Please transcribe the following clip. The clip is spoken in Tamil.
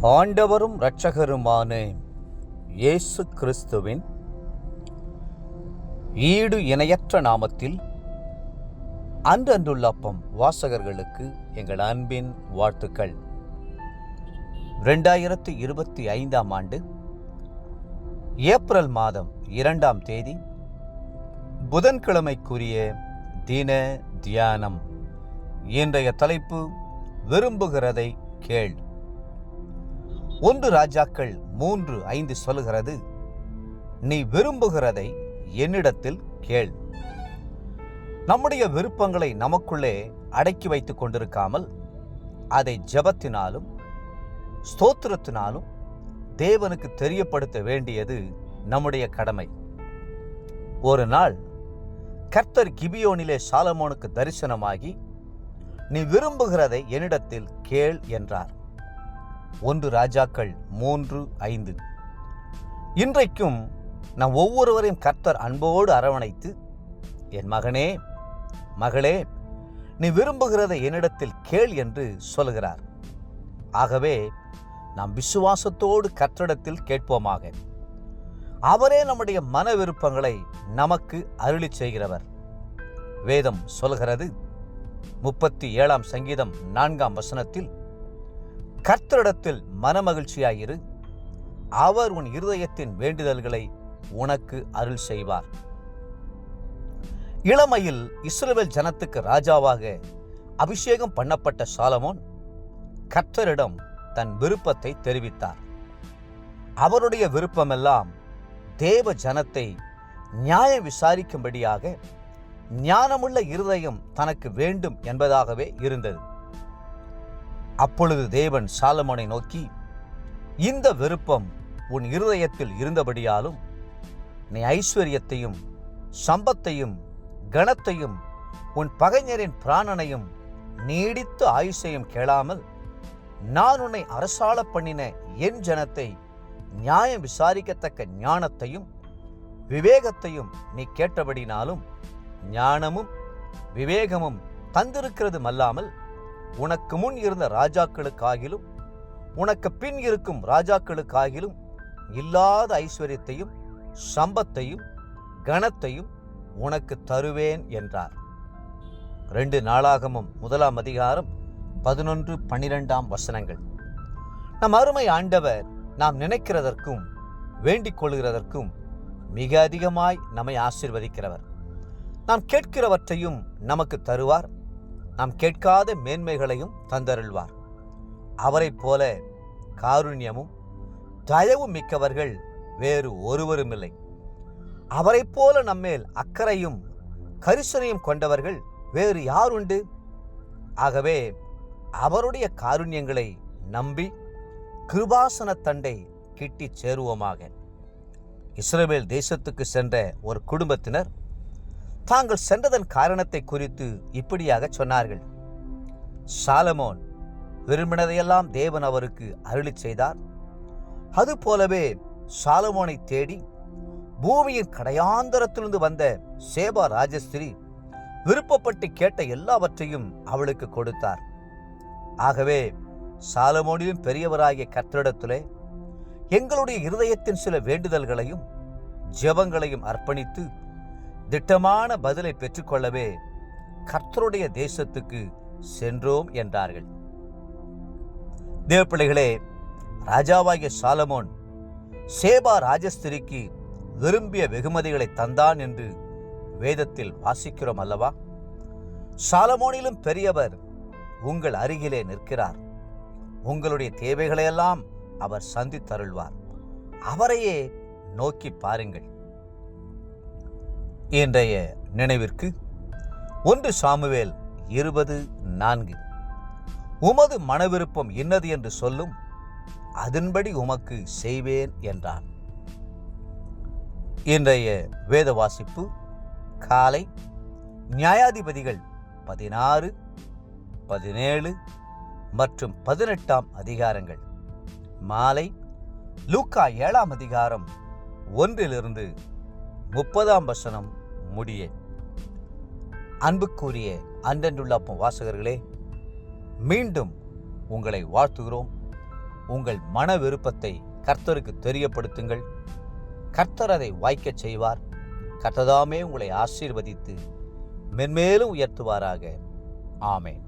ஆண்டவரும் இரட்சகருமான இயேசு கிறிஸ்துவின் ஈடு இணையற்ற நாமத்தில் அன்றன்றுள்ள அப்பம் வாசகர்களுக்கு எங்கள் அன்பின் வாழ்த்துக்கள். 2025 ஆண்டு ஏப்ரல் மாதம் 2ஆம் தேதி புதன்கிழமைக்குரிய தின தியானம். இன்றைய தலைப்பு விரும்புகிறதை கேள். 1 ராஜாக்கள் 3:5 சொல்கிறது, நீ விரும்புகிறதை என்னிடத்தில் கேள். நம்முடைய விருப்பங்களை நமக்குள்ளே அடக்கி வைத்துக் கொண்டிருக்காமல் அதை ஜெபத்தினாலும் ஸ்தோத்திரத்தினாலும் தேவனுக்கு தெரியப்படுத்த வேண்டியது நம்முடைய கடமை. ஒரு நாள் கர்த்தர் கிபியோனிலே சாலமோனுக்கு தரிசனமாகி, நீ விரும்புகிறதை என்னிடத்தில் கேள் என்றார். 1 ராஜாக்கள் 3:5. இன்றைக்கும் நாம் ஒவ்வொருவரையும் கர்த்தர் அன்போடு அரவணைத்து, என் மகனே மகளே, நீ விரும்புகிறதை என்னிடத்தில் கேள் என்று சொல்கிறார். ஆகவே நாம் விசுவாசத்தோடு கர்த்தரிடத்தில் கேட்போமாக. அவரே நம்முடைய மன விருப்பங்களை நமக்கு அருளி செய்கிறவர். வேதம் சொல்கிறது, 37ஆம் சங்கீதம் 4ஆம் வசனத்தில், கர்த்தரிடத்தில் மனமகிழ்ச்சியாயிரு, அவர் உன் இருதயத்தின் வேண்டுதல்களை உனக்கு அருள் செய்வார். இளமையில் இஸ்ரவேல் ஜனத்துக்கு ராஜாவாக அபிஷேகம் பண்ணப்பட்ட சாலமோன் கர்த்தரிடம் தன் விருப்பத்தை தெரிவித்தார். அவருடைய விருப்பமெல்லாம் தேவ ஜனத்தை நியாயம் விசாரிக்கும்படியாக ஞானமுள்ள இருதயம் தனக்கு வேண்டும் என்பதாகவே இருந்தது. அப்பொழுது தேவன் சாலமோனை நோக்கி, இந்த விருப்பம் உன் இருதயத்தில் இருந்தபடியாலும் நீ ஐஸ்வர்யத்தையும் சம்பத்தையும் கனத்தையும் உன் பகைஞரின் பிராணனையும் நீடித்த ஆயுசையும் கேளாமல் நான் உன்னை அரசாள பண்ணின என் ஜனத்தை நியாயம் விசாரிக்கத்தக்க ஞானத்தையும் விவேகத்தையும் நீ கேட்டபடினாலும் ஞானமும் விவேகமும் தந்திருக்கிறதும் அல்லாமல் உனக்கு முன் இருந்த ராஜாக்களுக்காகிலும் உனக்கு பின் இருக்கும் ராஜாக்களுக்காகிலும் இல்லாத ஐஸ்வர்யத்தையும் சம்பத்தையும் கனத்தையும் உனக்கு தருவேன் என்றார். 2 நாளாகமம் 1ஆம் அதிகாரம் 11-12 வசனங்கள். நம் அருமை ஆண்டவர் நாம் நினைக்கிறதற்கும் வேண்டிக் கொள்கிறதற்கும் மிக அதிகமாய் நம்மை ஆசீர்வதிக்கிறவர். நாம் கேட்கிறவற்றையும் நமக்கு தருவார். நாம் கேட்காத மேன்மைகளையும் தந்தருள்வார். அவரைப் போல காருண்யமும் தயவும் மிக்கவர்கள் வேறு ஒருவரும் இல்லை. அவரைப் போல நம்மேல் அக்கறையும் கரிசனையும் கொண்டவர்கள் வேறு யார் உண்டு? ஆகவே அவருடைய காருண்யங்களை நம்பி கிருபாசன தண்டை கிட்டிச் சேருவோமாக. இஸ்ரவேல் தேசத்துக்கு சென்ற ஒரு குடும்பத்தினர் தாங்கள் சென்றதன் காரணத்தை குறித்து இப்படியாக சொன்னார்கள். சாலமோன் விரும்பினதையெல்லாம் தேவன் அவருக்கு அருளி செய்தார். அதுபோலவே சாலமோனை தேடி பூமியின் கடையாந்தரத்திலிருந்து வந்த சேபா ராஜஸ்திரி விருப்பப்பட்டு கேட்ட எல்லாவற்றையும் அவளுக்கு கொடுத்தார். ஆகவே சாலமோனிலும் பெரியவராகிய கர்த்தரிடத்திலே எங்களுடைய இருதயத்தின் சில வேண்டுதல்களையும் ஜெபங்களையும் அர்ப்பணித்து திட்டமான பதிலை பெற்றுக்கொள்ளவே கர்த்தருடைய தேசத்துக்கு சென்றோம் என்றார்கள். தேவப்பிள்ளைகளே, ராஜாவாகிய சாலமோன் சேபா ராஜஸ்திரிக்கு விரும்பிய வெகுமதிகளை தந்தான் என்று வேதத்தில் வாசிக்கிறோம் அல்லவா? சாலமோனிலும் பெரியவர் உங்கள் அருகிலே நிற்கிறார். உங்களுடைய தேவைகளையெல்லாம் அவர் சந்தித்தருள்வார். அவரையே நோக்கி பாருங்கள். இன்றைய நினைவிற்கு 1 சாமுவேல் 20:4. உமது மனவிருப்பம் இன்னது என்று சொல்லும், அதன்படி உமக்கு செய்வேன் என்றார். இன்றைய வேத வாசிப்பு காலை நியாயாதிபதிகள் 16, 17 மற்றும் 18ஆம் அதிகாரங்கள். மாலை லூக்கா 7ஆம் அதிகாரம் 1 30ஆம் வசனம் முடிய. அன்புக்குரிய அன்றன்றுள்ள அப்பம் வாசகர்களே, மீண்டும் உங்களை வாழ்த்துகிறோம். உங்கள் மன விருப்பத்தை கர்த்தருக்கு தெரியப்படுத்துங்கள். கர்த்தர் அதை வாய்க்கச் செய்வார். கர்த்ததாமே உங்களை ஆசீர்வதித்து மென்மேலும் உயர்த்துவாராக. ஆமென்.